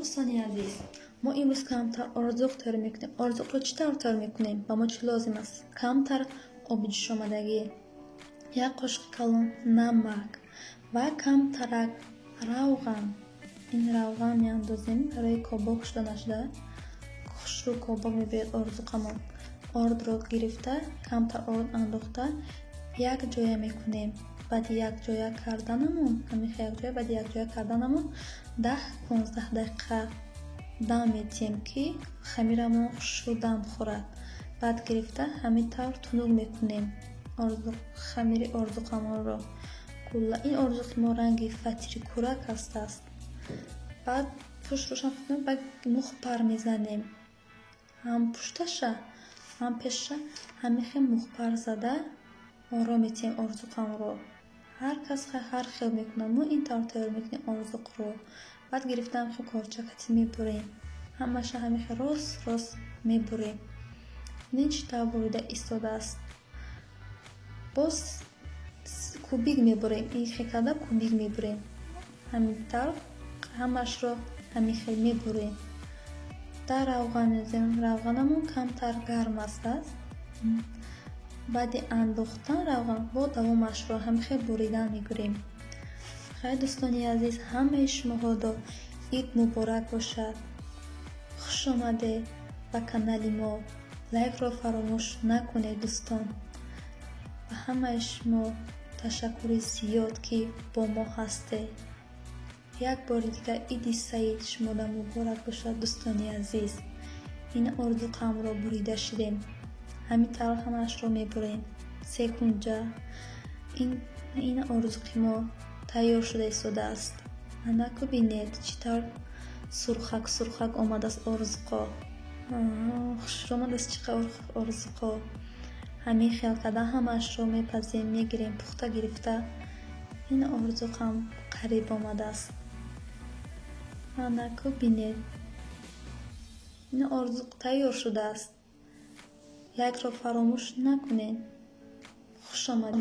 دوستانی عزیز، ما امروز کمتر آرزوق تر میکنیم. آرزوق رو چطور تر میکنیم؟ با ما چی لازم است؟ کمتر آب جوش آمدگی، یک قاشق کلان نمک و کمتر روغن. این روغن میاندازیم برای کباب شده نشده. خوشرو کباب میبرد آرزوقمون. آرد رو گرفته کمتر آرد انداخته یک جای میکنیم. بعد یک جای کردنمون بعد یک جای کردنمون 10-15 دقیقه دم میتیم که خمیرمون خوشرو دم خورد. بعد گرفته همین طور تنوگ میکنیم خمیر آرزوقمون رو. کلا این آرزوق ما رنگی فتری کورک است. بعد پشت روشن کنیم، بعد مخبر میزنیم. هم پشتش هم پیشش همیشه مخبر زده آرام میتیم آرزوقم رو. هر کس هر خیل میکنه، ما این طور تیار میکنیم آرزوق رو. بعد گرفتم خب کارچکتی میبریم، همش همیشه راست میبریم. این چطور بریده ایستاده است. باز کوبیک میبریم، این خیلی کوبیک میبریم. همین طور همش رو همیشه میبریم. در روغن میزنیم. روغنمون کمتر گرم است. بعد انداختن روغن با دوامش رو همیشه بریدن میگیریم. خیلی دوستانی عزیز، همه شما رو عید مبارک باشد. خوش آمده به کانال ما. لایک رو فراموش نکنید دوستان. و همه شما تشکر زیاد که با ما هسته. یک بار دیگه عید سعید شما رو مبارک باشد دوستانی عزیز. این آرزوقم رو بریده شدیم، همین طور همش رو میبریم. سه کنجا این آرزوقی ما تیار شده ایستاده است. انا کو بینید چطور سرخک آمده است آرزوقا. خوش آمده است چقدر آرزوقا. همین خیال کده همش رو میپزیم میگیریم. پخته گرفته این آرزوقم قریب آمده است. انا کو بینید این آرزوق تیار شده است. یک را فراموش نکنید. خوش آمدید.